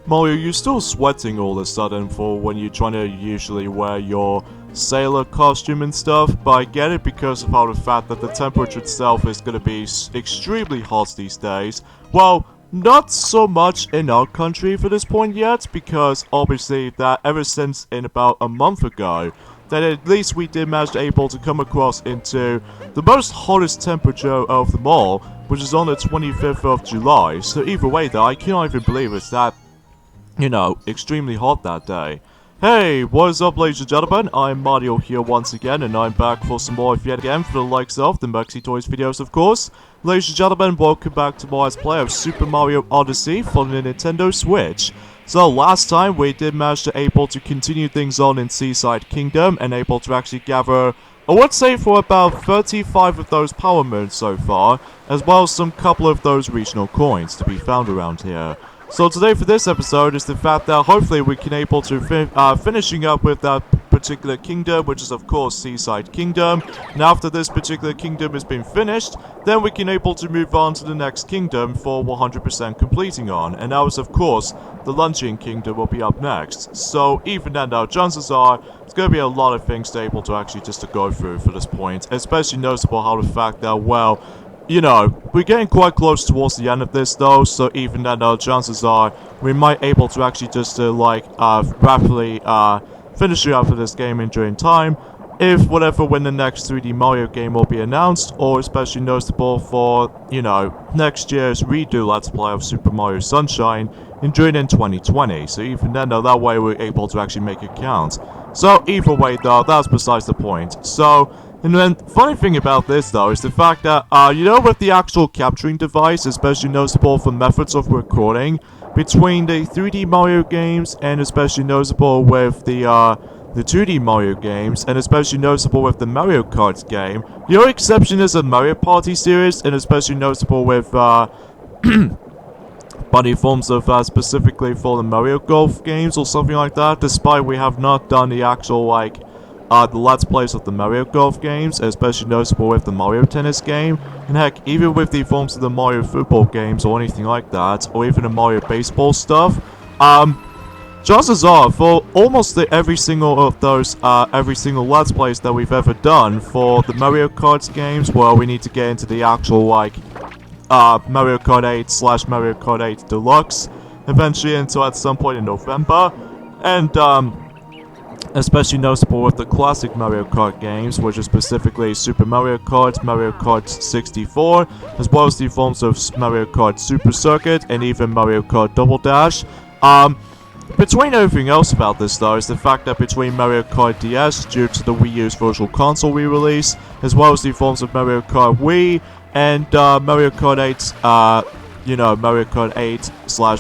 Mario, you're still sweating all of a sudden for when you're trying to usually wear your sailor costume and stuff, but I get it because of how the fact that the temperature itself is going to be extremely hot these days. Well, not so much in our country for this point yet, because obviously that ever since in about a month ago, that at least we did manage to able to come across into the most hottest temperature of them all, which is on the 25th of July. So either way though, I cannot even believe it's that, extremely hot that day. Hey, what is up ladies and gentlemen, I'm Mario here once again, and I'm back for some more yet again for the likes of the Maxi Toys videos of course. Ladies and gentlemen, welcome back to my Let's Play of Super Mario Odyssey for the Nintendo Switch. So last time we did manage to able to continue things on in Seaside Kingdom and able to actually gather, I would say for about 35 of those power moons so far, as well as some couple of those regional coins to be found around here. So today for this episode is the fact that hopefully we can able to finishing up with that particular kingdom, which is of course Seaside Kingdom. And after this particular kingdom has been finished, then we can able to move on to the next kingdom for 100% completing on. And that was of course the Luncheon Kingdom will be up next. So even then now, chances are it's going to be a lot of things to able to actually just to go through for this point. Especially noticeable how the fact that, well, we're getting quite close towards the end of this though, so even then chances are we might able to actually just rapidly finish up for this game in during time, if whatever when the next 3D Mario game will be announced, or especially noticeable for, next year's redo Let's Play of Super Mario Sunshine in 2020, so even then though, that way we're able to actually make it count. So either way though, that's besides the point. So, and then, funny thing about this though, is the fact that, with the actual capturing device, especially noticeable for methods of recording, between the 3D Mario games, and especially noticeable with the 2D Mario games, and especially noticeable with the Mario Kart game, the only exception is the Mario Party series, and especially noticeable with, buddy forms of, specifically for the Mario Golf games or something like that, despite we have not done the actual, the Let's Plays of the Mario Golf games, especially noticeable with the Mario Tennis game, and heck, even with the forms of the Mario Football games or anything like that, or even the Mario Baseball stuff, chances are, for almost every single of those, every single Let's Plays that we've ever done for the Mario Kart games, well, we need to get into the actual, Mario Kart 8 / Mario Kart 8 Deluxe, eventually until at some point in November, and, especially noticeable with the classic Mario Kart games, which is specifically Super Mario Kart 64, as well as the forms of Mario Kart Super Circuit, and even Mario Kart Double Dash. Between everything else about this though, is the fact that between Mario Kart DS, due to the Wii U's Virtual Console re-release, as well as the forms of Mario Kart Wii, and Mario Kart 8, Mario Kart 8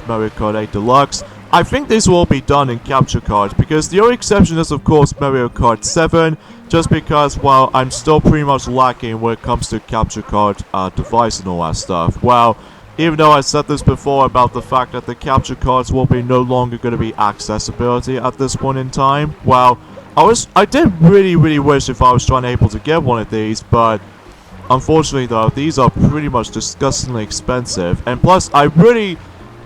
/ Mario Kart 8 Deluxe, I think this will all be done in capture cards, because the only exception is of course Mario Kart 7, just because, well, I'm still pretty much lacking when it comes to capture card device and all that stuff. Well, even though I said this before about the fact that the capture cards will be no longer going to be accessibility at this point in time, well, I did really wish if I was trying to able to get one of these, but unfortunately though, these are pretty much disgustingly expensive, and plus I really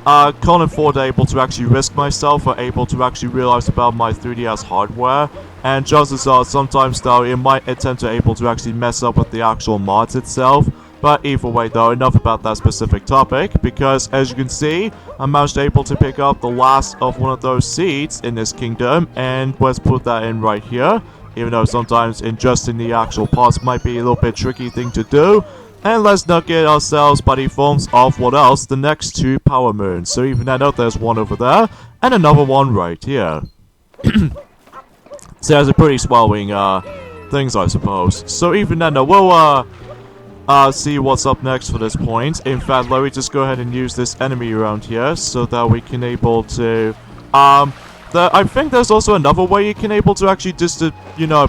can't afford able to actually risk myself or able to actually realize about my 3DS hardware, and chances are sometimes though it might attempt to able to actually mess up with the actual mods itself. But either way though, enough about that specific topic, because as you can see, I managed to able to pick up the last of one of those seeds in this kingdom, and let's put that in right here, even though sometimes adjusting the actual parts might be a little bit tricky thing to do. And let's not get ourselves by the forms of what else, the next 2 power moons. So even then, there's one over there, and another one right here. So there's a pretty swelling things, I suppose. So even then, we'll see what's up next for this point. In fact, let me just go ahead and use this enemy around here, so that we can able to, I think there's also another way you can able to actually just,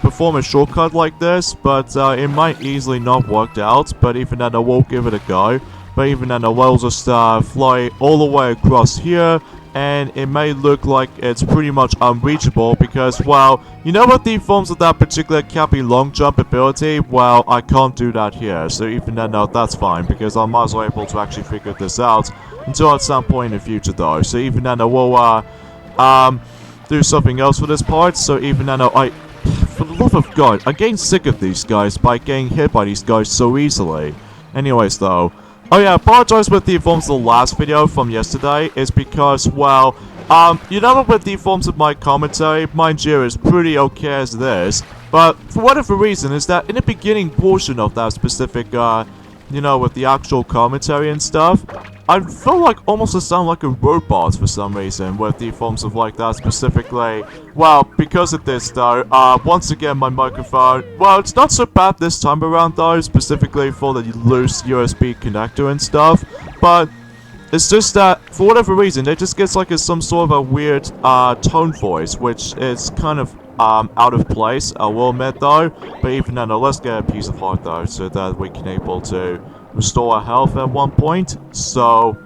perform a shortcut like this, but it might easily not work out, but even then I will give it a go. But even then I will just fly all the way across here, and it may look like it's pretty much unreachable because, well, you know what the forms of that particular Cappy long jump ability? Well, I can't do that here, so even then, no, that's fine, because I'm might as well able to actually figure this out until at some point in the future, though. So even then, I will, do something else for this part, so even then, for the love of God, I'm getting sick of these guys by getting hit by these guys so easily. Anyways, though, oh yeah, I apologize with the forms of the last video from yesterday, is because, well, you know with the forms of my commentary, mind you, is pretty okay as it is, but for whatever reason, is that in the beginning portion of that specific, you know, with the actual commentary and stuff, I felt like almost to sound like a robot for some reason with the forms of like that specifically. Well, because of this though, once again my microphone, well, it's not so bad this time around though, specifically for the loose USB connector and stuff, but it's just that, for whatever reason, it just gets like some sort of a weird, tone voice, which is kind of, out of place, I will admit though, but even then, let's get a piece of heart though, so that we can able to restore our health at one point. So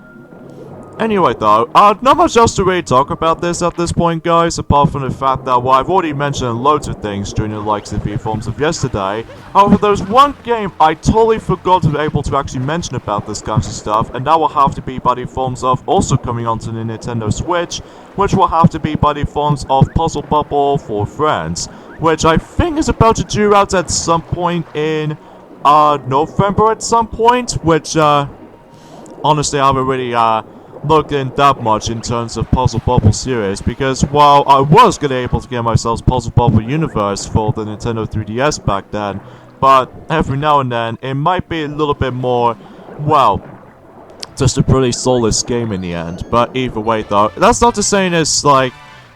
anyway though, not much else to really talk about this at this point, guys, apart from the fact that, well, I've already mentioned loads of things during the likes of the forms of yesterday. However, there's one game I totally forgot to be able to actually mention about this kind of stuff, and that will have to be by the forms of also coming onto the Nintendo Switch, which will have to be by the forms of Puzzle Bubble for Friends, which I think is about to due out at some point in November at some point, which honestly I haven't really looked in that much in terms of Puzzle Bubble series, because while I was gonna able to get myself Puzzle Bubble Universe for the Nintendo 3DS back then, but every now and then it might be a little bit more, well, just a pretty soulless game in the end. But either way though, that's not to say it's like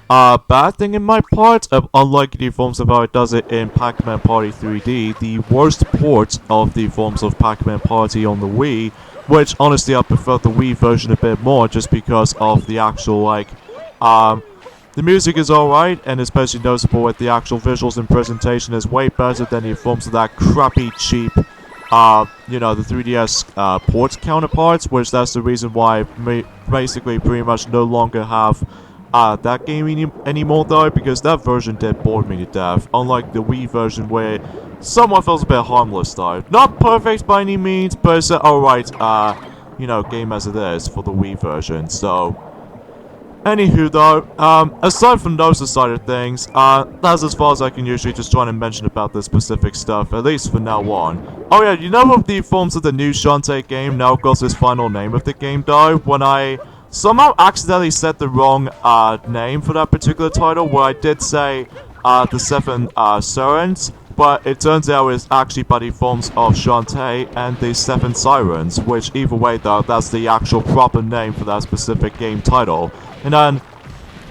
a bad thing in my part, unlike the forms of how it does it in Pac-Man Party 3D, the worst port of the forms of Pac-Man Party on the Wii, which honestly I prefer the Wii version a bit more just because of the actual, like, the music is alright, and especially noticeable with the actual visuals and presentation is way better than the forms of that crappy, cheap, you know, the 3DS port counterparts, which that's the reason why I basically pretty much no longer have that game anymore though, because that version did bore me to death, unlike the Wii version where somewhat feels a bit harmless though. Not perfect by any means, but it's an alright, you know, game as it is for the Wii version, so anywho though, aside from those side of things, that's as far as I can usually just try to mention about this specific stuff, at least for now on. Oh yeah, you know what the forms of the new Shantae game now got its final name of the game though, when I somehow accidentally said the wrong name for that particular title, where I did say the 7 Sirens, but it turns out it's actually by the forms of Shantae and the 7 Sirens, which either way though, that's the actual proper name for that specific game title. And then,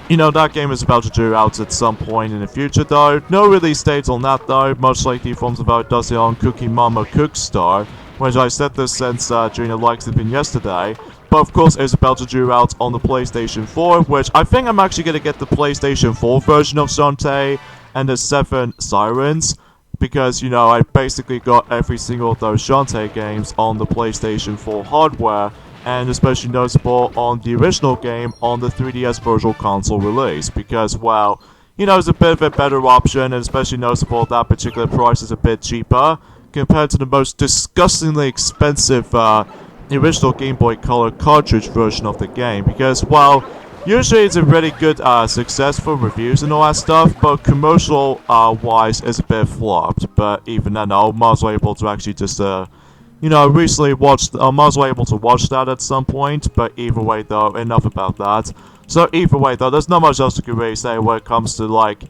you know, that game is about to due out at some point in the future though. No release date on that though, much like the forms of how it does it on Cookie Mama Cookstar, which I said this since during the likes of been yesterday. But of course, it's about to due out on the PlayStation 4, which I think I'm actually going to get the PlayStation 4 version of Shantae and the 7 Sirens, because, you know, I basically got every single of those Shantae games on the PlayStation 4 hardware, and especially noticeable on the original game on the 3DS Virtual Console release, because, well, you know, it's a bit of a better option, and especially noticeable that particular price is a bit cheaper, compared to the most disgustingly expensive, the original Game Boy Color cartridge version of the game, because, well, usually it's a really good success for reviews and all that stuff, but commercial wise it's a bit flopped. But even then, I was able to actually just you know, recently watched, I was able to watch that at some point. But either way though, enough about that. So either way though, there's not much else I can really say when it comes to like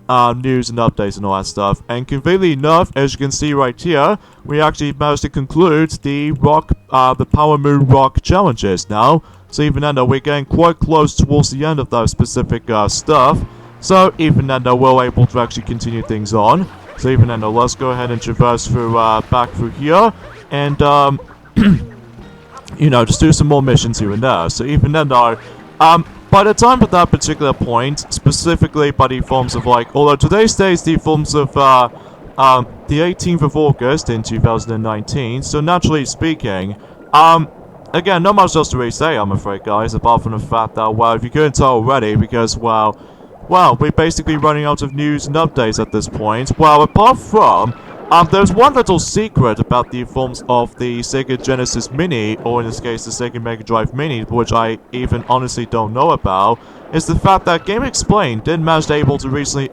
news and updates and all that stuff. And conveniently enough, as you can see right here, we actually managed to conclude the Power Moon Rock challenges now. So even then, we're getting quite close towards the end of those specific stuff. So even then, we're able to actually continue things on. So even then, let's go ahead and traverse through back through here, and you know, just do some more missions here and there. So even then, by the time of that particular point, specifically by the forms of like, although today's day is the forms of the 18th of August in 2019, so naturally speaking, again, not much else to really say, I'm afraid, guys, apart from the fact that, well, if you couldn't tell already, because, well, we're basically running out of news and updates at this point. Well, apart from, there's one little secret about the forms of the Sega Genesis Mini, or in this case, the Sega Mega Drive Mini, which I even honestly don't know about, is the fact that Game Explained did manage to able to recently,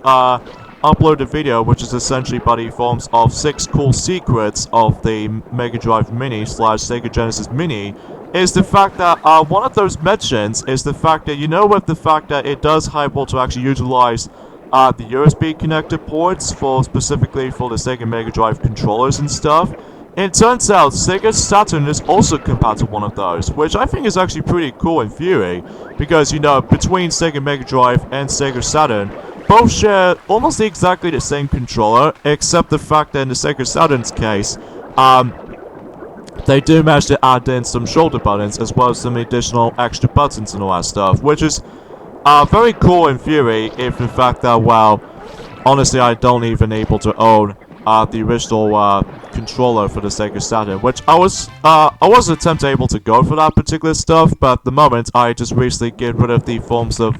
upload a video which is essentially by the forms of 6 cool secrets of the Mega Drive Mini / Sega Genesis Mini, is the fact that one of those mentions is the fact that, with the fact that it does able to actually utilize the USB connector ports specifically for the Sega Mega Drive controllers and stuff. It turns out Sega Saturn is also compatible one of those, which I think is actually pretty cool in theory, because between Sega Mega Drive and Sega Saturn, both share almost exactly the same controller, except the fact that in the Sega Saturn's case, they do manage to add in some shoulder buttons as well as some additional extra buttons and all that stuff, which is very cool in theory, if in fact that, well, honestly I don't even able to own the original controller for the Sega Saturn, which I was attempting able to go for that particular stuff, but at the moment I just recently get rid of the forms of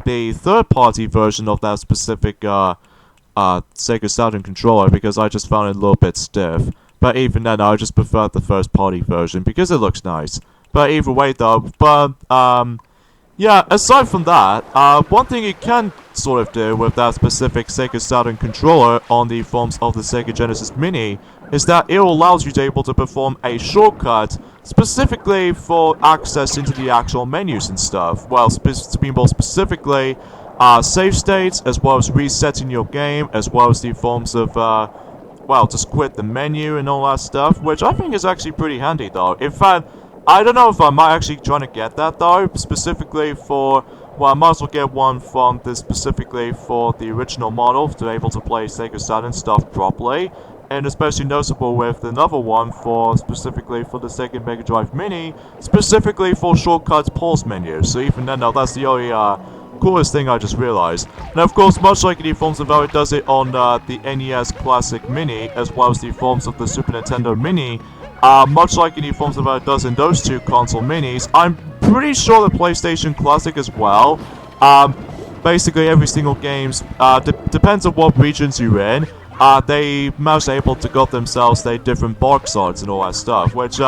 the third-party version of that specific Sega Saturn controller because I just found it a little bit stiff. But even then, I just prefer the first-party version because it looks nice. But either way, though, yeah, aside from that, one thing you can sort of do with that specific Sega Saturn controller on the forms of the Sega Genesis Mini is that it allows you to able to perform a shortcut specifically for access into the actual menus and stuff. Well, to be more specifically, save states, as well as resetting your game, as well as the forms of, well, just quit the menu and all that stuff, which I think is actually pretty handy, though. In fact, I don't know if I might actually try to get that, though, specifically for, well, I might as well get one from this specifically for the original model to be able to play Sega Saturn stuff properly, and especially noticeable with another one specifically for the Sega Mega Drive Mini, specifically for shortcuts pause menus. So even then, now that's the only coolest thing I just realized. And of course, much like the forms of how it does it on the NES Classic Mini, as well as the forms of the Super Nintendo Mini, much like the forms of how it does in those two console minis, I'm pretty sure the PlayStation Classic as well. Basically, every single games depends on what regions you're in. They managed able to got themselves their different box arts and all that stuff, which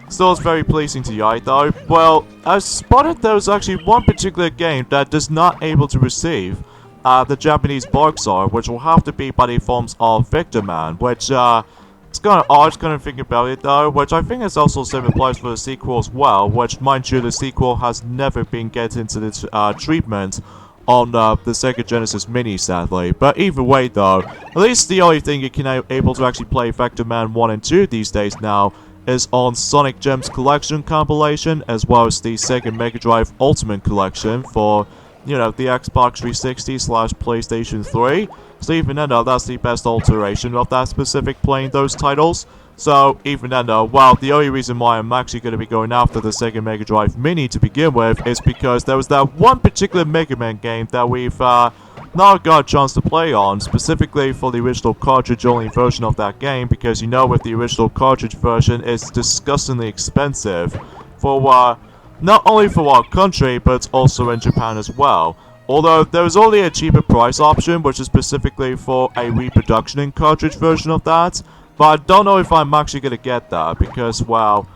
still is very pleasing to the eye, though. Well, I spotted there's actually one particular game that does not able to receive the Japanese box art, which will have to be by the forms of Victor Man, which it's kind of odd kind of thinking about it, though, which I think is also same applies for the sequel as well, which, mind you, the sequel has never been get into this treatment on the Sega Genesis Mini, sadly. But either way, though, at least the only thing you can able to actually play Vector Man 1 and 2 these days now is on Sonic Gems Collection compilation, as well as the Sega Mega Drive Ultimate Collection for, the Xbox 360 / PlayStation 3. So even then, though, that's the best alteration of that specific playing those titles. So even then, though, well, the only reason why I'm actually going to be going after the Sega Mega Drive Mini to begin with is because there was that one particular Mega Man game that we've not got a chance to play on, specifically for the original cartridge-only version of that game, because with the original cartridge version, it's disgustingly expensive for not only for our country, but also in Japan as well. Although there is only a cheaper price option, which is specifically for a reproduction in cartridge version of that. But I don't know if I'm actually going to get that, because, well,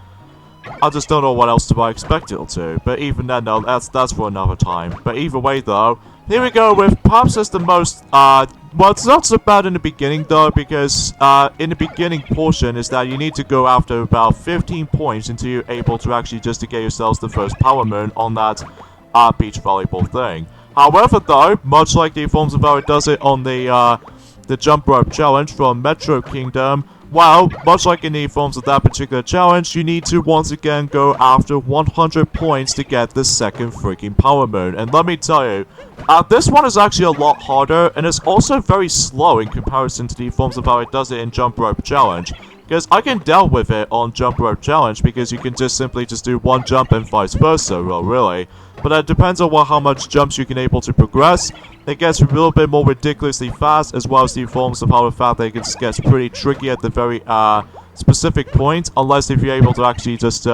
I just don't know what else to expect it to. But even then, no, that's for another time. But either way, though, here we go with perhaps as the most, well, it's not so bad in the beginning, though, because in the beginning portion is that you need to go after about 15 points until you're able to actually just to get yourselves the first Power Moon on that beach volleyball thing. However, though, much like the forms of how it does it on the Jump Rope Challenge from Metro Kingdom, well, much like in the forms of that particular challenge, you need to once again go after 100 points to get the second freaking Power Moon. And let me tell you, this one is actually a lot harder, and it's also very slow in comparison to the forms of how it does it in Jump Rope Challenge. Because I can deal with it on Jump Rope Challenge, because you can just simply do one jump and vice versa, well, really. But it depends on how much jumps you can able to progress. It gets a little bit more ridiculously fast, as well as the forms of how the fact that it gets pretty tricky at the very specific point, unless if you're able to actually just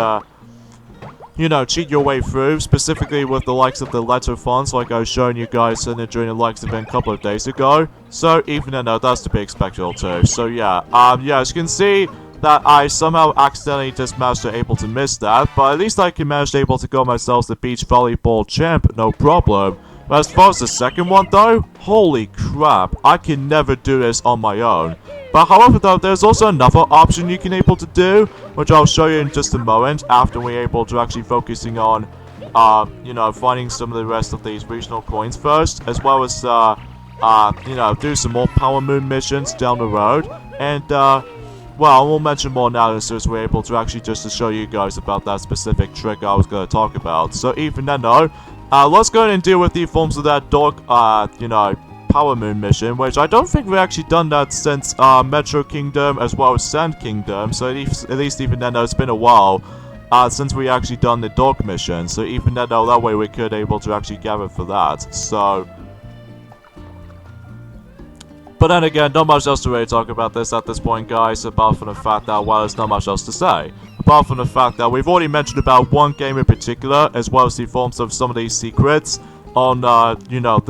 cheat your way through, specifically with the likes of the letter fonts like I was showing you guys in the during the likes event a couple of days ago. So even then, that's to be expected too. So yeah, as you can see that I somehow accidentally just managed to able to miss that, but at least I can manage to able to go myself the beach volleyball champ, no problem. But as far as the second one though, holy crap, I can never do this on my own. But however though, there's also another option you can able to do, which I'll show you in just a moment after we're able to actually focusing on, finding some of the rest of these regional coins first, as well as, do some more Power Moon missions down the road. And, well, we'll mention more now as soon as we're able to actually just to show you guys about that specific trick I was going to talk about. So even then though, let's go ahead and deal with the forms of that dog, Power Moon mission, which I don't think we've actually done that since Metro Kingdom as well as Sand Kingdom. So at least even then, it's been a while since we actually done the dog mission. So even then, that way we could able to actually gather for that. So, but then again, not much else to really talk about this at this point, guys. Apart from the fact that there's not much else to say. Apart from the fact that we've already mentioned about one game in particular, as well as the forms of some of these secrets on, the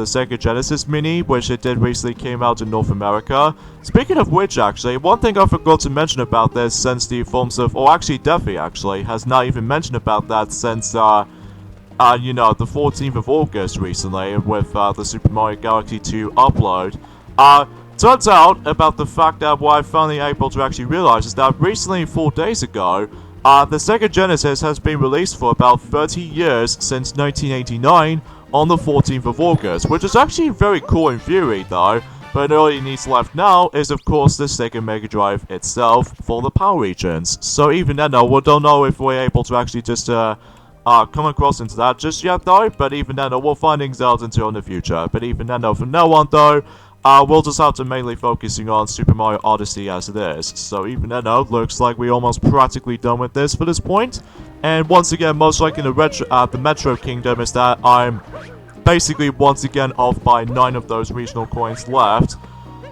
Sega Genesis Mini, which it did recently came out in North America. Speaking of which, actually, one thing I forgot to mention about this since the forms of, or actually Defi, actually, has not even mentioned about that since, the 14th of August recently, with, the Super Mario Galaxy 2 upload. Turns out about the fact that what I finally able to actually realize is that recently, 4 days ago, the Sega Genesis has been released for about 30 years since 1989 on the 14th of August, which is actually very cool in theory though, but all it needs left now is of course the Sega Mega Drive itself for the power regions. So even then though, we don't know if we're able to actually just come across into that just yet though, but even then though, we'll find things out until in the future. But even then though, from now on though, we'll just have to mainly focusing on Super Mario Odyssey as it is. So even then though, looks like we're almost practically done with this for this point. And once again, most likely the Metro Kingdom is that I'm basically once again off by 9 of those regional coins left.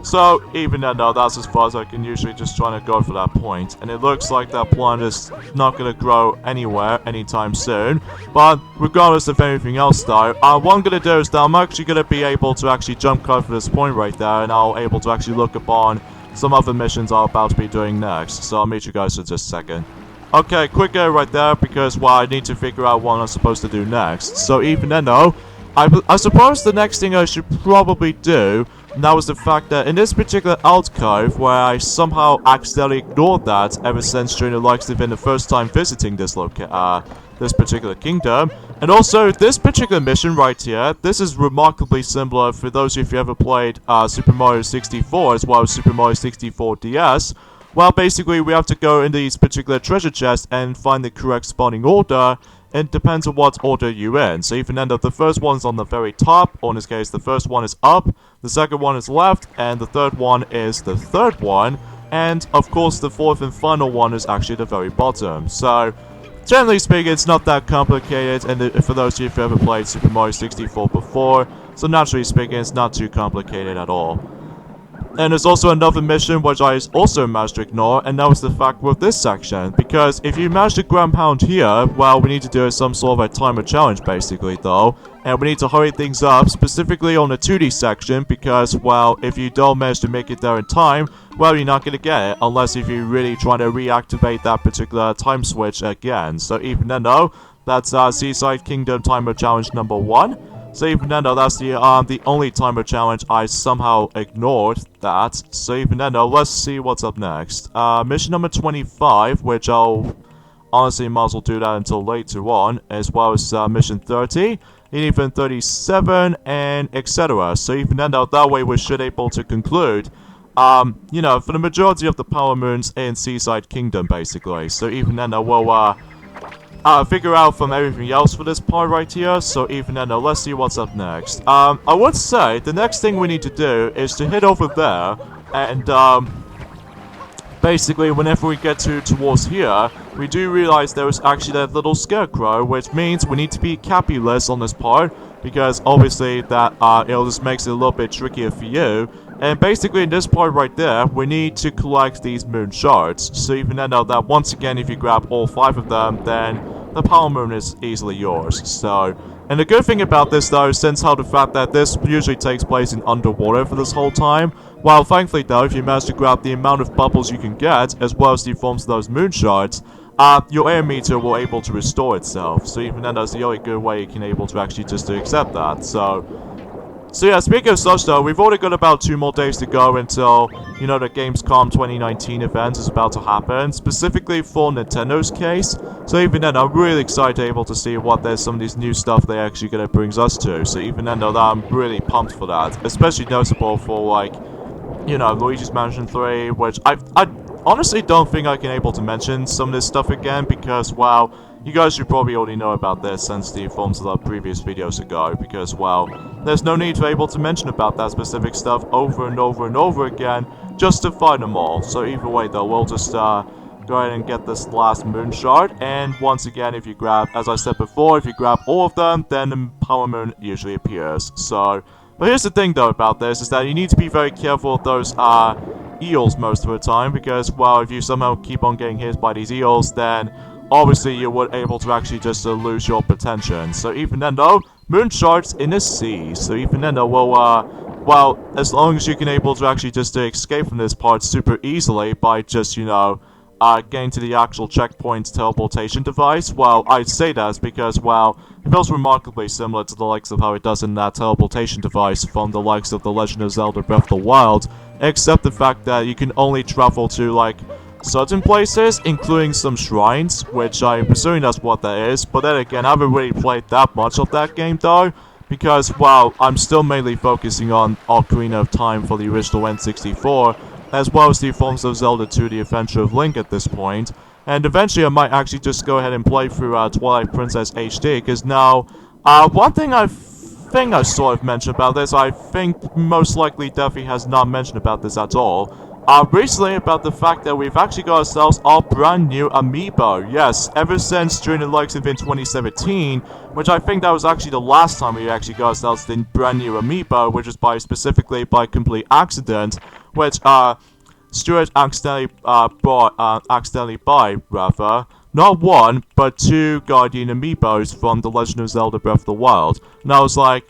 So even then though, that's as far as I can usually just trying to go for that point. And it looks like that plant is not going to grow anywhere anytime soon. But regardless of anything else though, what I'm going to do is that I'm actually going to be able to actually jump cut for this point right there. And I'll able to actually look upon some other missions I'm about to be doing next. So I'll meet you guys in just a second. Okay, quick right there because, well, I need to figure out what I'm supposed to do next. So even then though, I suppose the next thing I should probably do, and that was the fact that in this particular alcove, where I somehow accidentally ignored that ever since during the likes of in the first time visiting this particular kingdom, and also this particular mission right here, this is remarkably similar for those of you who ever played Super Mario 64 as well as Super Mario 64 DS. Well, basically, we have to go in these particular treasure chests and find the correct spawning order. It depends on what order you're in. So even then, the first one's on the very top, or in this case, the first one is up, the second one is left, and the third one is the third one. And, of course, the fourth and final one is actually the very bottom. So, generally speaking, it's not that complicated, and for those of you who've ever played Super Mario 64 before, so naturally speaking, it's not too complicated at all. And there's also another mission which I also managed to ignore, and that was the fact with this section. Because if you manage to ground pound here, well, we need to do some sort of a timer challenge basically though. And we need to hurry things up, specifically on the 2D section, because, well, if you don't manage to make it there in time, well, you're not going to get it, unless if you're really trying to reactivate that particular time switch again. So even then though, that's Seaside Kingdom timer challenge number 1. So even then though, that's the only timer challenge I somehow ignored that. So even then though, let's see what's up next. Mission number 25, which I'll honestly might as well do that until later on, as well as mission 30, and even 37, and etc. So even then though, that way we should able to conclude, for the majority of the Power Moons in Seaside Kingdom basically. So even then though, we'll figure out from everything else for this part right here. So even then, let's see what's up next. I would say the next thing we need to do is to head over there and basically whenever we get towards here, we do realize there is actually that little scarecrow, which means we need to be capulous on this part, because obviously that it just makes it a little bit trickier for you. And basically in this part right there, we need to collect these moon shards. So even then, that once again, if you grab all 5 of them, then the Power Moon is easily yours. So, and the good thing about this though, since how the fact that this usually takes place in underwater for this whole time, while thankfully though, if you manage to grab the amount of bubbles you can get, as well as the forms of those moon shards, your air meter will able to restore itself. So even then, that's the only good way you can able to actually just to accept that. So yeah, speaking of such though, we've already got about 2 more days to go until, you know, the Gamescom 2019 event is about to happen, specifically for Nintendo's case. So even then, I'm really excited able to see what there's some of these new stuff they actually gonna brings us to. So even then though, I'm really pumped for that, especially notable for like, you know, Luigi's Mansion 3, which I honestly don't think I can able to mention some of this stuff again because, well, you guys should probably already know about this since the forms of the previous videos ago, because, well, there's no need to able to mention about that specific stuff over and over and over again, just to find them all. So either way though, we'll just, go ahead and get this last moon shard, and once again, if you grab, as I said before, if you grab all of them, then the Power Moon usually appears. So, but here's the thing though about this, is that you need to be very careful of those, eels most of the time, because, well, if you somehow keep on getting hit by these eels, then obviously you would able to actually just lose your potential. So even then though, moon shards in the sea. So even then though, well, as long as you can able to actually just escape from this part super easily by just, you know, getting to the actual checkpoint teleportation device, well, I'd say that's because, well, it feels remarkably similar to the likes of how it does in that teleportation device from the likes of The Legend of Zelda Breath of the Wild, except the fact that you can only travel to, like, certain places, including some shrines, which I'm presuming that's what that is, but then again, I haven't really played that much of that game though, because, well, I'm still mainly focusing on Ocarina of Time for the original N64, as well as the forms of Zelda 2, The Adventure of Link at this point, and eventually I might actually just go ahead and play through Twilight Princess HD, because now, one thing I think I sort of mentioned about this, I think most likely Duffy has not mentioned about this at all, recently about the fact that we've actually got ourselves our brand new amiibo. Yes, ever since during the likes of in 2017, which I think that was actually the last time we actually got ourselves the brand new amiibo, which was specifically by complete accident, which Stuart accidentally bought not one, but 2 Guardian amiibos from The Legend of Zelda Breath of the Wild. And I was like,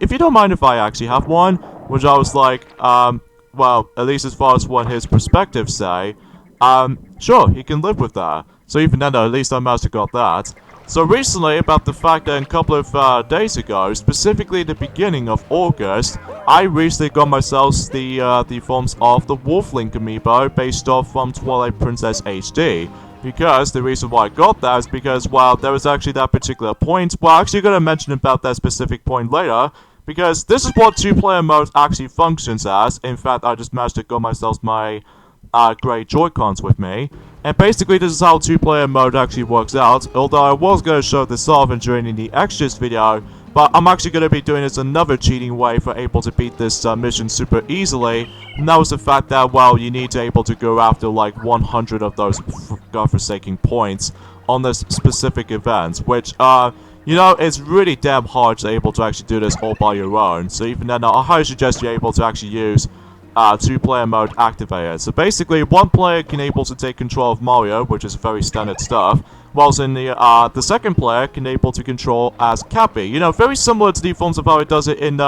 if you don't mind if I actually have one, which I was like, well, at least as far as what his perspectives say, sure, he can live with that. So even then, at least I managed to got that. So recently, about the fact that a couple of days ago, specifically the beginning of August, I recently got myself the forms of the Wolf Link amiibo based off from Twilight Princess HD. Because the reason why I got that is because, well, there was actually that particular point. Well, I'm actually going to mention about that specific point later, because this is what 2-player mode actually functions as. In fact, I just managed to get myself my grey Joy-Cons with me. And basically, this is how 2-player mode actually works out. Although I was going to show this off during the extras video, but I'm actually going to be doing this another cheating way for able to beat this mission super easily. And that was the fact that, well, you need to able to go after like 100 of those godforsaken points on this specific event, which, you know, it's really damn hard to able to actually do this all by your own. So even then, I highly suggest you're able to actually use 2-player mode activated. So basically, 1 player can able to take control of Mario, which is very standard stuff, whilst in the second player can able to control as Cappy. You know, very similar to the forms of how it does it in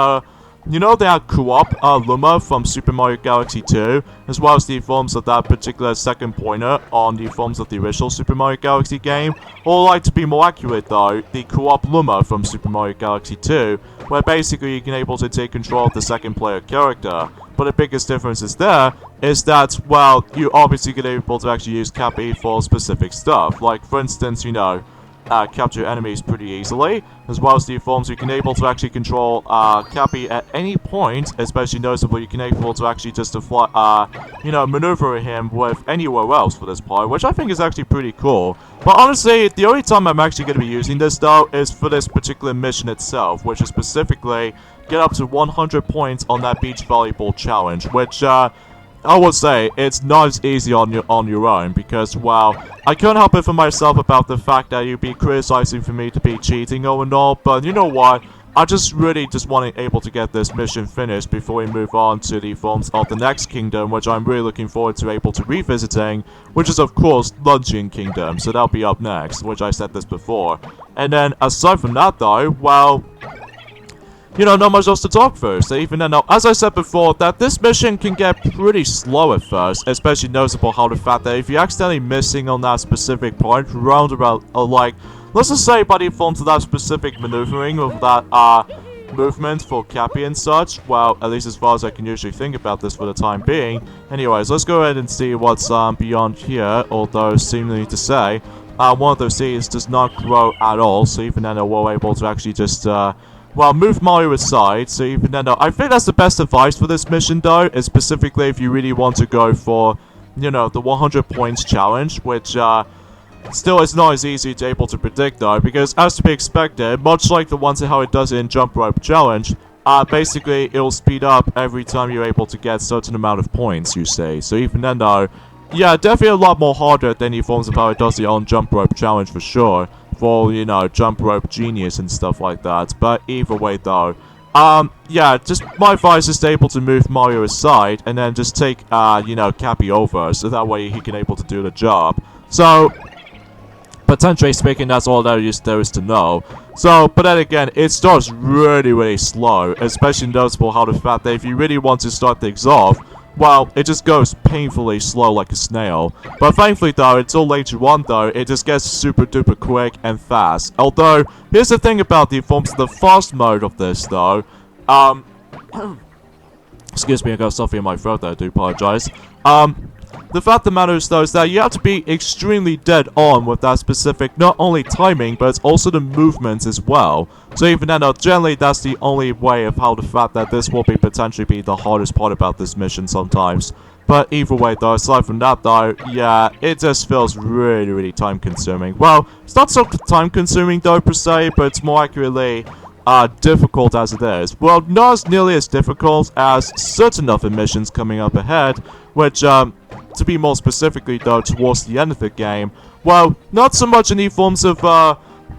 you know, that co-op Luma from Super Mario Galaxy 2, as well as the forms of that particular second pointer on the forms of the original Super Mario Galaxy game. Or, like, to be more accurate though, the co-op Luma from Super Mario Galaxy 2, where basically you can able to take control of the second player character. But the biggest difference is that, well, you obviously get able to actually use Cappy for specific stuff. Like, for instance, you know, capture enemies pretty easily, as well as the forms you can able to actually control Cappy at any point, especially noticeable you can able to actually just fly, you know, maneuver him with anywhere else for this part, which I think is actually pretty cool. But honestly, the only time I'm actually going to be using this though is for this particular mission itself, which is specifically get up to 100 points on that beach volleyball challenge, which I would say it's not as easy on your own, because, well, I couldn't help it for myself about the fact that you'd be criticizing for me to be cheating or not, but you know what, I just really just want to able to get this mission finished before we move on to the forms of the next kingdom, which I'm really looking forward to able to revisiting, which is of course Luncheon Kingdom, so that'll be up next, which I said this before. And then aside from that though, well, you know, not much else to talk first. Even then, as I said before, that this mission can get pretty slow at first, especially noticeable how the fact that if you're accidentally missing on that specific point, round about, like, let's just say by default to that specific maneuvering of that, movement for Cappy and such, well, at least as far as I can usually think about this for the time being. Anyways, let's go ahead and see what's, beyond here, although seemingly to say, one of those seeds does not grow at all, so even then we're able to actually just, well, move Mario aside, so even then, I think that's the best advice for this mission, though, is specifically if you really want to go for, you know, the 100 points challenge, which, still is not as easy to able to predict, though, because as to be expected, much like the ones how it does in Jump Rope Challenge, basically, it'll speed up every time you're able to get a certain amount of points, you say, so even then, though, yeah, definitely a lot more harder than the forms of how it does it on Jump Rope Challenge, for sure. For, you know, Jump Rope Genius and stuff like that. But either way, though, yeah, just my advice is to able to move Mario aside and then just take, you know, Cappy over, so that way he can able to do the job. So, potentially speaking, that's all there is to know. So, but then again, it starts really, really slow, especially noticeable how the fact that if you really want to start things off, well, it just goes painfully slow like a snail. But thankfully though, until later on though, it just gets super duper quick and fast. Although, here's the thing about the forms of the fast mode of this though. Excuse me, I got something in my throat there, I do apologize. The fact of the matter is though is that you have to be extremely dead on with that specific, not only timing, but it's also the movements as well. So even then, generally that's the only way of how the fact that this will be potentially be the hardest part about this mission sometimes. But either way though, aside from that though, yeah, it just feels really, really time consuming. Well, it's not so time consuming though per se, but it's more accurately difficult as it is. Well, not as nearly as difficult as certain other missions coming up ahead, which, to be more specifically though, towards the end of the game, well, not so much in the forms of,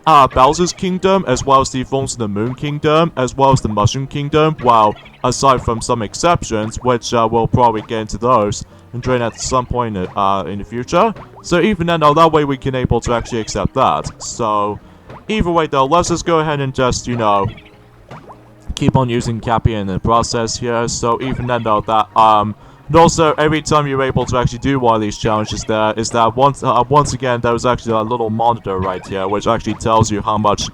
Bowser's Kingdom, as well as the forms of the Moon Kingdom, as well as the Mushroom Kingdom, well, aside from some exceptions, which, we'll probably get into those and train at some point, in the future. So even then, that way we can able to actually accept that. So, either way though, let's just go ahead and just, you know, keep on using Cappy in the process here. So even then though, that, and also, every time you're able to actually do one of these challenges there, is that once again, there's actually a little monitor right here, which actually tells you how much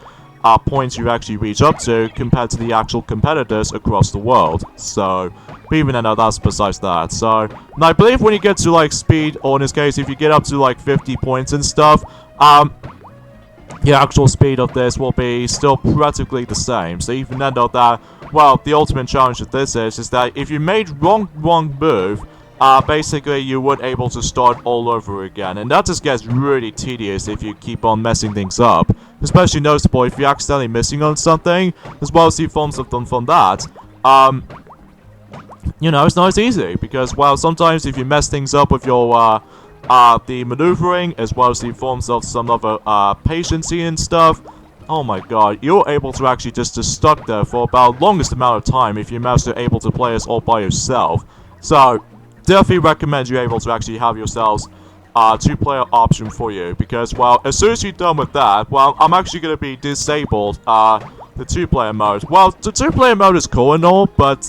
points you actually reach up to compared to the actual competitors across the world. So, but even then, that's besides that. So, and I believe when you get to, like, speed, or in this case, if you get up to, like, 50 points and stuff, the actual speed of this will be still practically the same. So even then though that, well, the ultimate challenge of this is that if you made wrong move, basically you would able to start all over again. And that just gets really tedious if you keep on messing things up. Especially noticeable if you're accidentally missing on something, as well as the forms of them from that. You know, it's not as easy, because, well, sometimes if you mess things up with your, the maneuvering, as well as the forms of some other, patiency and stuff. Oh my god, you're able to actually just stuck there for about longest amount of time if you manage to able to play this all by yourself. So, definitely recommend you able to actually have yourselves, two-player option for you, because, well, as soon as you're done with that, well, I'm actually going to be disabled, the two-player mode. Well, the two-player mode is cool and all, but,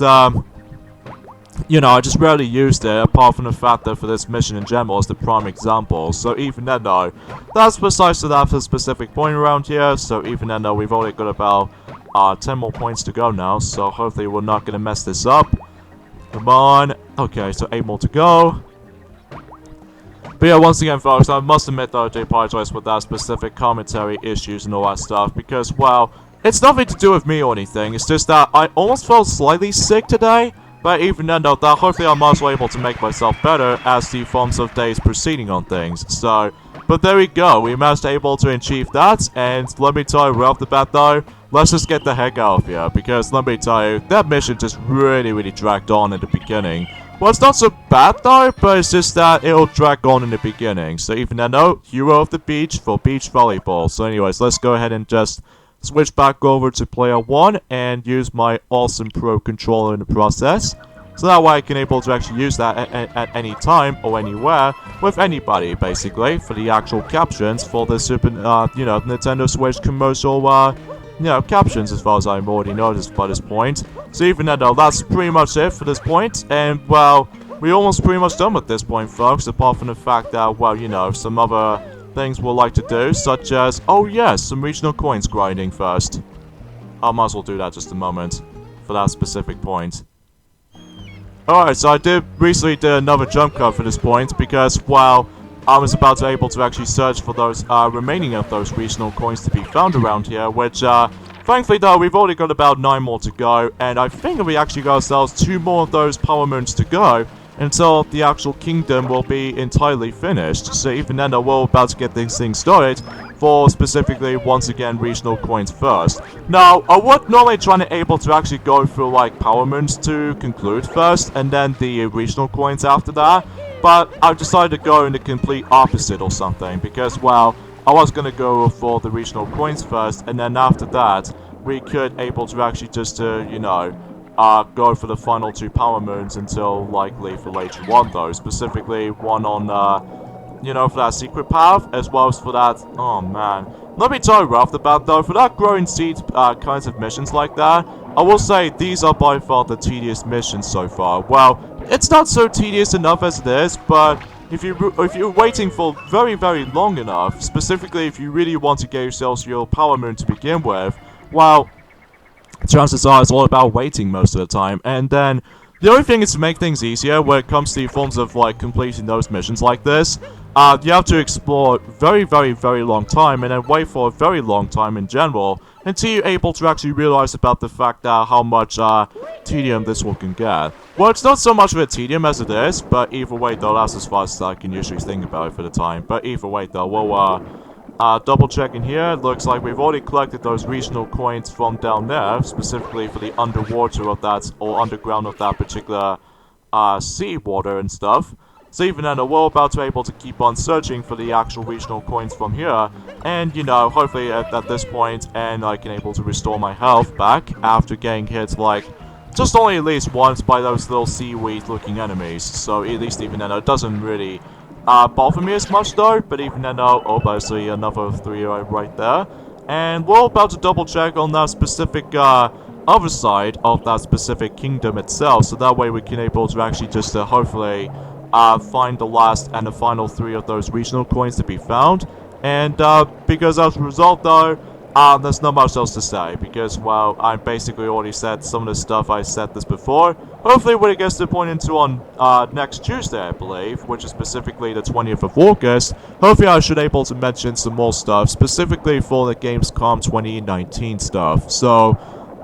you know, I just rarely used it, apart from the fact that for this mission in general is the prime example. So even then though, that's precisely that for a specific point around here. So even then though, we've only got about 10 more points to go now. So hopefully we're not going to mess this up. Come on. Okay, so 8 more to go. But yeah, once again folks, I must admit though, I do apologize for that specific commentary issues and all that stuff. Because, well, it's nothing to do with me or anything. It's just that I almost felt slightly sick today. But even then though, that hopefully I'm also able to make myself better as the forms of days proceeding on things. So, but there we go, we managed to able to achieve that, and let me tell you right off the bat though, let's just get the heck out of here, because let me tell you, that mission just really dragged on in the beginning. Well, it's not so bad though, but it's just that it'll drag on in the beginning. So even then though, hero of the beach for beach volleyball. So anyways, let's go ahead and just switch back over to player 1 and use my awesome Pro controller in the process. So that way I can able to actually use that at any time or anywhere with anybody, basically, for the actual captions for the Nintendo Switch commercial, captions, as far as I've already noticed by this point. So even though that's pretty much it for this point, and, well, we're almost pretty much done with this point, folks, apart from the fact that, well, some other things we'll like to do, such as, oh yes, some regional coins grinding first. I might as well do that just a moment for that specific point. Alright, so I recently did another jump cut for this point because, well, I was about to able to actually search for those remaining of those regional coins to be found around here, which, thankfully though, we've already got about 9 more to go, and I think we actually got ourselves 2 more of those power moons to go until the actual kingdom will be entirely finished. So even then, we're about to get these things started for specifically, once again, regional coins first. Now, I would normally try to able to actually go through, like, power moons to conclude first, and then the regional coins after that, but I've decided to go in the complete opposite or something, because, well, I was gonna go for the regional coins first, and then after that, we could able to actually just, go for the final 2 power moons until likely for later on, though. Specifically, one on, for that secret path, as well as for that, oh man. Let me tell you right off the bat, though, for that growing seeds kinds of missions like that, I will say these are by far the tedious missions so far. Well, it's not so tedious enough as it is, but if you're waiting for very, very long enough, specifically if you really want to get yourselves your power moon to begin with, well, chances are it's all about waiting most of the time. And then the only thing is to make things easier when it comes to the forms of, like, completing those missions like this. You have to explore very, very, very long time and then wait for a very long time in general until you're able to actually realize about the fact that how much tedium this one can get. Well, it's not so much of a tedium as it is, but either way though, that's as far as I can usually think about it for the time. But either way though, we'll double checking here. It looks like we've already collected those regional coins from down there, specifically for the underwater of that, or underground of that particular sea water and stuff. So even then, we're about to be able to keep on searching for the actual regional coins from here, and hopefully at this point, and I can able to restore my health back after getting hit like just only at least once by those little seaweed looking enemies. So at least even then, it doesn't really bother me as much though, but even then, obviously another 3 right there. And we're about to double check on that specific other side of that specific kingdom itself, so that way we can able to actually just hopefully find the last and the final 3 of those regional coins to be found. And because as a result though, there's not much else to say, because, well, I basically already said some of the stuff I said this before. Hopefully when it gets to the point into on next Tuesday, I believe, which is specifically the 20th of August, hopefully I should able to mention some more stuff, specifically for the Gamescom 2019 stuff. So,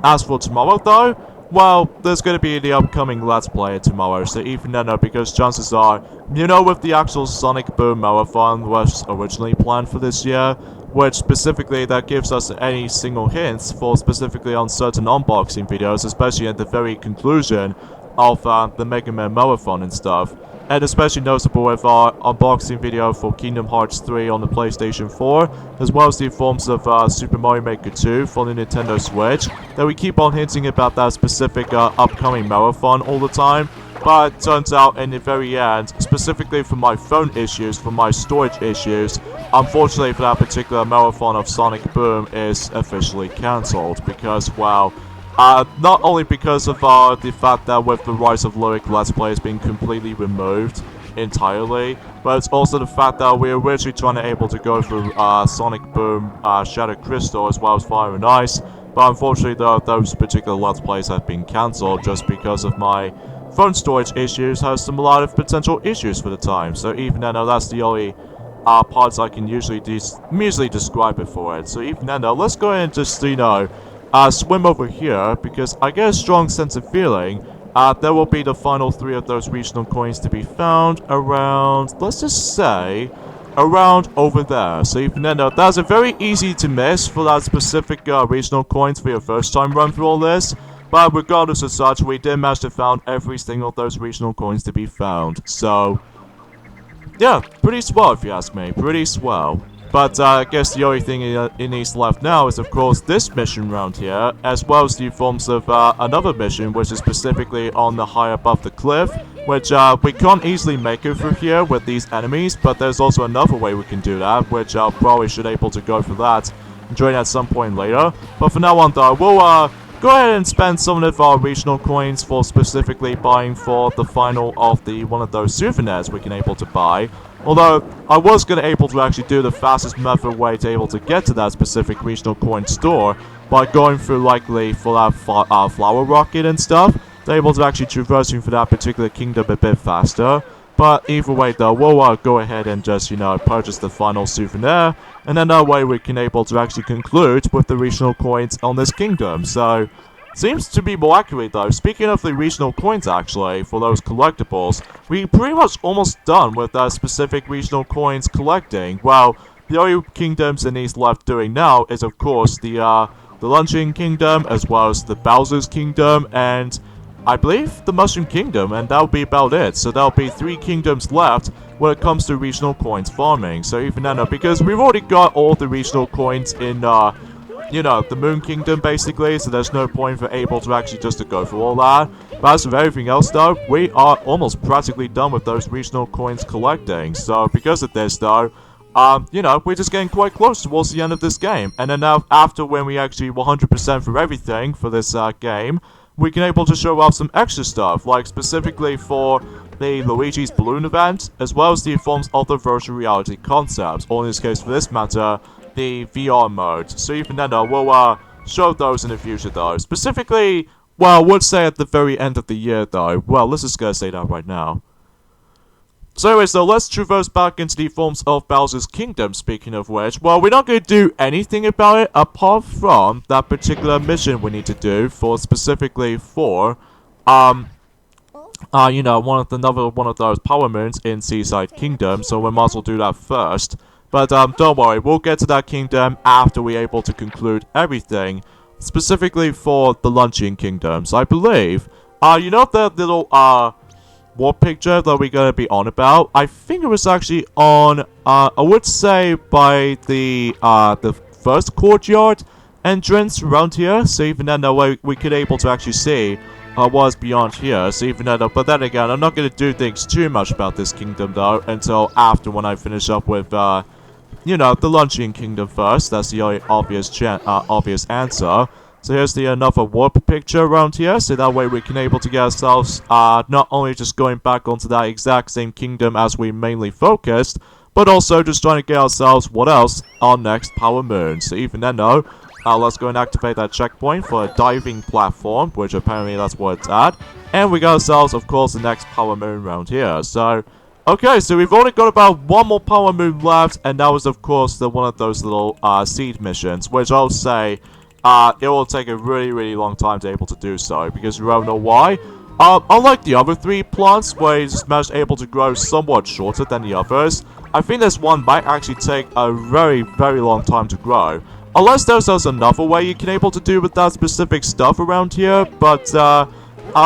as for tomorrow though, well, there's going to be the upcoming Let's Play tomorrow, so even then, because chances are, with the actual Sonic Boom Marathon was originally planned for this year, which specifically that gives us any single hints for specifically on certain unboxing videos, especially at the very conclusion of the Mega Man Marathon and stuff. And especially notable with our unboxing video for Kingdom Hearts 3 on the PlayStation 4, as well as the forms of Super Mario Maker 2 for the Nintendo Switch, that we keep on hinting about that specific upcoming marathon all the time. But it turns out in the very end, specifically for my phone issues, for my storage issues, unfortunately for that particular marathon of Sonic Boom is officially cancelled, because, well, not only because of the fact that with the Rise of Lyric Let's Play has been completely removed entirely, but it's also the fact that we were originally trying to able to go through Sonic Boom, Shattered Crystal, as well as Fire and Ice, but unfortunately those particular Let's Plays have been cancelled just because of my phone storage issues has a lot of potential issues for the time. So even then, that's the only parts I can usually describe it for it. So even then, let's go ahead and just, swim over here, because I get a strong sense of feeling there will be the final 3 of those regional coins to be found around, let's just say, around over there. So even then, that's a very easy to miss for that specific regional coins for your first time run through all this. But regardless of such, we did manage to found every single of those regional coins to be found. So, yeah, pretty swell if you ask me, pretty swell. But I guess the only thing it needs left now is, of course, this mission round here, as well as the forms of another mission, which is specifically on the high above the cliff, which we can't easily make it through here with these enemies, but there's also another way we can do that, which I'll probably should able to go for that during at some point later. But for now on, though, we'll go ahead and spend some of our regional coins for specifically buying for the final of the one of those souvenirs we can able to buy. Although, I was going to able to actually do the fastest method way to able to get to that specific regional coin store by going through likely for that flower rocket and stuff. They're able to actually traversing for that particular kingdom a bit faster. But either way though, we'll go ahead and just, purchase the final souvenir. And then that way we can able to actually conclude with the regional coins on this kingdom. So, seems to be more accurate though. Speaking of the regional coins actually, for those collectibles, we pretty much almost done with that specific regional coins collecting. Well, the only kingdoms it needs left doing now is of course the Luncheon Kingdom, as well as the Bowser's Kingdom, and I believe the Mushroom Kingdom, and that'll be about it. So there'll be 3 kingdoms left when it comes to regional coins farming. So even then, because we've already got all the regional coins in the Moon Kingdom, basically, so there's no point for able to actually just to go through all that. But as with everything else, though, we are almost practically done with those regional coins collecting. So because of this, though, we're just getting quite close towards the end of this game. And then now, after when we actually 100% for everything for this game, we can able to show off some extra stuff, like specifically for the Luigi's Balloon event, as well as the forms of the virtual reality concepts, or in this case, for this matter, the VR mode. So even then, we'll show those in the future, though. Specifically, well, I would say at the very end of the year, though. Well, let's just go say that right now. So anyways, though, let's traverse back into the forms of Bowser's Kingdom, speaking of which. Well, we're not going to do anything about it, apart from that particular mission we need to do for, specifically for, one of another one of those power moons in Seaside Kingdom, so we might as well do that first. But don't worry, we'll get to that kingdom after we're able to conclude everything, specifically for the Luncheon Kingdoms. I believe, the little war picture that we're going to be on about, I think it was actually on, I would say by the first courtyard entrance around here, so even then that way we could able to actually see what's beyond here, so even then, but then again, I'm not going to do things too much about this kingdom though, until after when I finish up with, the Luncheon Kingdom first. That's the only obvious answer. So here's the another warp picture around here, so that way we can able to get ourselves, not only just going back onto that exact same kingdom as we mainly focused, but also just trying to get ourselves, what else, our next power moon. So even then though, let's go and activate that checkpoint for a diving platform, which apparently that's what it's at. And we got ourselves, of course, the next power moon around here. So, okay, so we've only got about one more power moon left, and that was, of course, one of those little seed missions, which I'll say it will take a really, really long time to able to do so, because you don't know why. Unlike the other 3 plants, where you just managed able to grow somewhat shorter than the others, I think this one might actually take a very, very long time to grow. Unless there's another way you can able to do with that specific stuff around here, but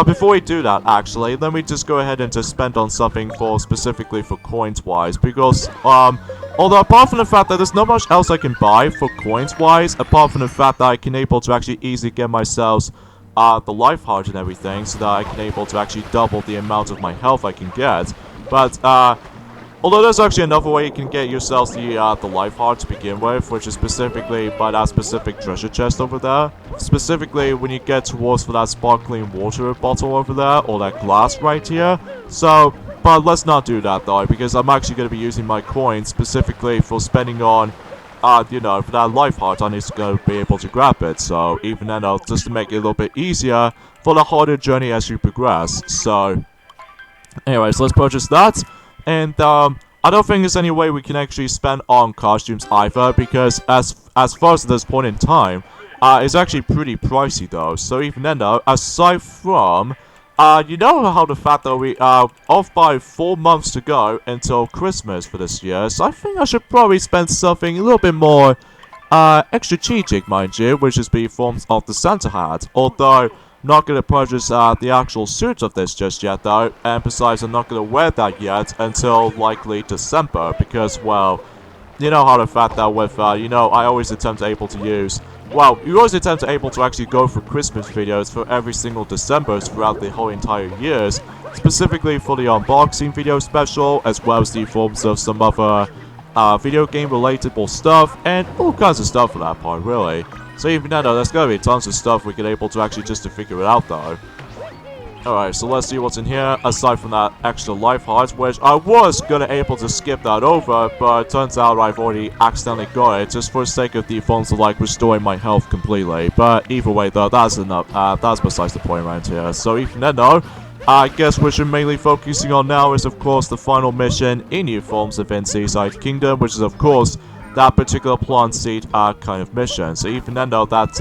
before we do that, actually, let me just go ahead and just spend on something for specifically for coins-wise, because, although apart from the fact that there's not much else I can buy for coins-wise, apart from the fact that I can able to actually easily get myself, the life heart and everything, so that I can able to actually double the amount of my health I can get, but, although there's actually another way you can get yourselves the life heart to begin with, which is specifically by that specific treasure chest over there. Specifically when you get towards for that sparkling water bottle over there, or that glass right here. So, but let's not do that though, because I'm actually going to be using my coins specifically for spending on, for that life heart. I need to go be able to grab it. So even then, just to make it a little bit easier for the harder journey as you progress. So, anyways, let's purchase that. And, I don't think there's any way we can actually spend on costumes either, because as far as this point in time, it's actually pretty pricey though. So even then though, aside from, how the fact that we are off by 4 months to go until Christmas for this year, so I think I should probably spend something a little bit more, extra strategic, mind you, which is the forms of the Santa hat, although not going to purchase the actual suit of this just yet though, and besides I'm not going to wear that yet until likely December, because well, you know how the fact that with, you know, I always attempt to able to use, well, you always attempt to able to actually go for Christmas videos for every single December throughout the whole entire years, specifically for the unboxing video special, as well as the forms of some other, video game relatable stuff, and all kinds of stuff for that part, really. So even then, there's gonna be tons of stuff we can able to actually just to figure it out, though. Alright, so let's see what's in here, aside from that extra life heart, which I was gonna able to skip that over, but it turns out I've already accidentally got it, just for the sake of the funds of, like, restoring my health completely. But either way, though, that's enough, that's besides the point around here. So even then, though, I guess what you're mainly focusing on now is, of course, the final mission in new forms within Seaside Kingdom, which is, of course, that particular plant seed, kind of mission. So even then, though, that,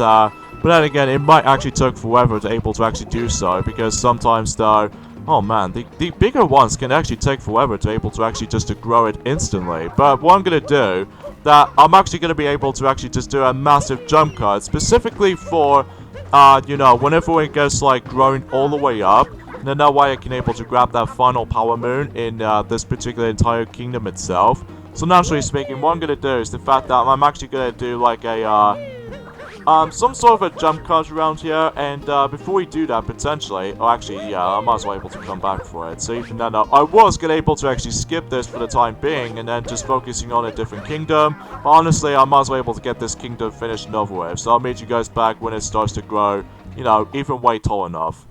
but then again, it might actually take forever to able to actually do so, because sometimes, though, oh man, the bigger ones can actually take forever to able to actually just to grow it instantly. But what I'm gonna do, that I'm actually gonna be able to actually just do a massive jump cut, specifically for, you know, whenever it gets, like, growing all the way up, then that way I can able to grab that final power moon in, this particular entire kingdom itself. So naturally speaking, what I'm gonna do is the fact that I'm actually gonna do, like, a, some sort of a jump cut around here, and before we do that, potentially, or actually, yeah, I might as well able to come back for it. So even then, I was gonna able to actually skip this for the time being, and then just focusing on a different kingdom. But honestly, I might as well able to get this kingdom finished and over with. So I'll meet you guys back when it starts to grow, you know, even way tall enough.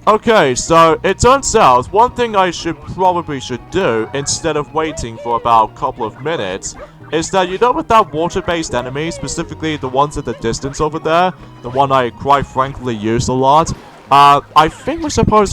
Okay, so it turns out one thing I probably should do instead of waiting for about a couple of minutes is that, you know, with that water-based enemy, specifically the ones at the distance over there, the one I quite frankly use a lot, I think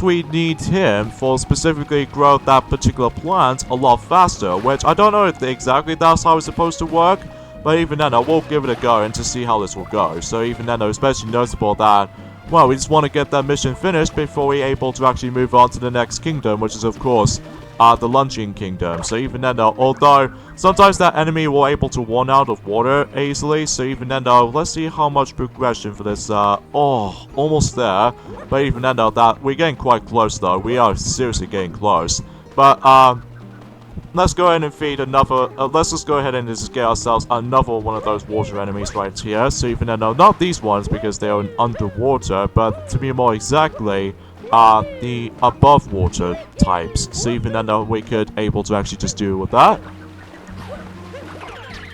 we need him for specifically grow that particular plant a lot faster, which I don't know if exactly that's how it's supposed to work, but even then I will give it a go and to see how this will go. So even then, especially noticeable that, well, we just want to get that mission finished before we're able to actually move on to the next kingdom, which is, of course, the Luncheon Kingdom. So even then, though, although sometimes that enemy will able to run out of water easily, so even then, though, let's see how much progression for this, oh, almost there. But even then, though, that we're getting quite close, though. We are seriously getting close. But, let's go ahead and feed another, let's just go ahead and just get ourselves another one of those water enemies right here. So even then, no, not these ones because they are underwater, but to be more exactly, the above water types. So even then, no, we could able to actually just do with that.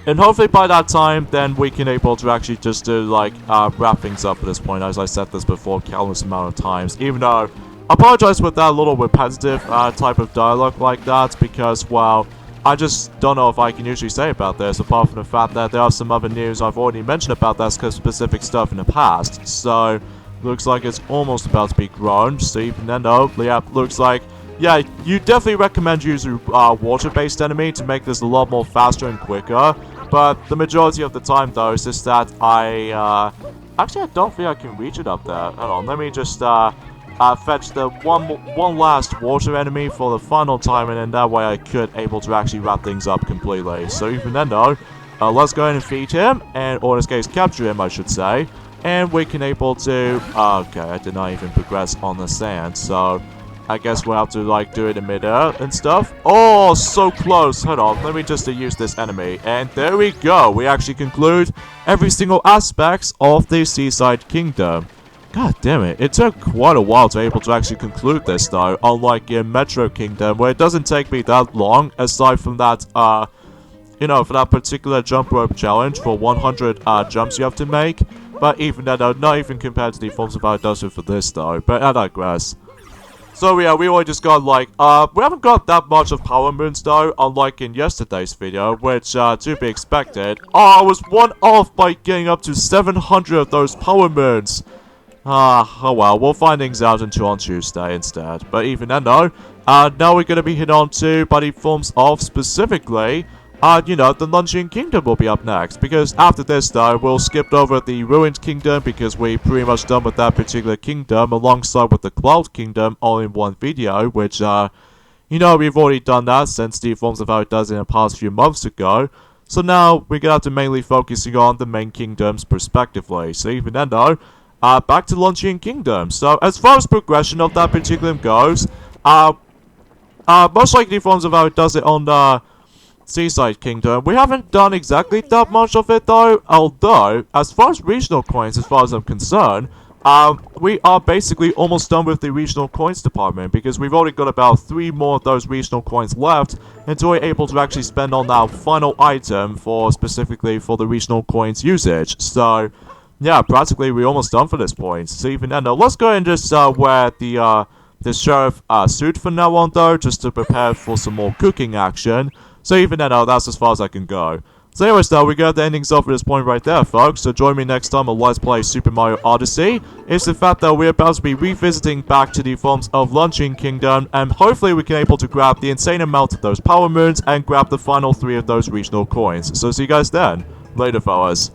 And hopefully by that time, then we can able to actually just do, like, wrap things up at this point, as I said this before countless amount of times. Even though I apologize with that little repetitive type of dialogue like that, because, well, I just don't know if I can usually say about this, apart from the fact that there are some other news I've already mentioned about that specific stuff in the past. So, looks like it's almost about to be grown. So even then, though, yeah, looks like, yeah, you definitely recommend using water-based enemy to make this a lot more faster and quicker. But the majority of the time, though, is just that actually, I don't think I can reach it up there. Hold on, let me just, fetch the one last water enemy for the final time, and then that way I could able to actually wrap things up completely. So even then, though, let's go ahead and feed him, or in this case, capture him, I should say. And we can able to, okay, I did not even progress on the sand, so I guess we'll have to, like, do it in midair and stuff. Oh, so close. Hold on, let me just use this enemy. And there we go. We actually conclude every single aspect of the Seaside Kingdom. God damn it. It took quite a while to able to actually conclude this, though. Unlike in Metro Kingdom, where it doesn't take me that long, aside from that, you know, for that particular jump rope challenge for 100 jumps you have to make. But even then, not even compared to the forms of how it does it for this, though. But I digress. So yeah, we already just got, like, we haven't got that much of power moons, though, unlike in yesterday's video, which, to be expected. Oh, I was one off by getting up to 700 of those power moons. Oh well, we'll find things out on Tuesday instead. But even then, though, now we're gonna be hit on to by the forms of specifically, you know, the Luncheon Kingdom will be up next. Because after this, though, we'll skip over the Ruined Kingdom because we're pretty much done with that particular kingdom alongside with the Cloud Kingdom all in one video, which, you know, we've already done that since the forms of how it does in the past few months ago. So now we're gonna have to mainly focusing on the main kingdoms respectively. So even then, though, back to Luncheon Kingdom. So as far as progression of that particular goes, most likely forms of how it does it on the Seaside Kingdom. We haven't done exactly that much of it though, although, as far as regional coins, as far as I'm concerned, we are basically almost done with the regional coins department because we've already got about 3 more of those regional coins left until we're able to actually spend on that final item for specifically for the regional coins usage. So, yeah, practically we're almost done for this point. So even then, let's go and just wear the sheriff suit for now on though, just to prepare for some more cooking action. So even then, that's as far as I can go. So anyways though, we got the endings off at this point right there, folks. So join me next time on Let's Play Super Mario Odyssey. It's the fact that we're about to be revisiting back to the forms of Luncheon Kingdom, and hopefully we can able to grab the insane amount of those power moons and grab the final 3 of those regional coins. So see you guys then. Later, fellas.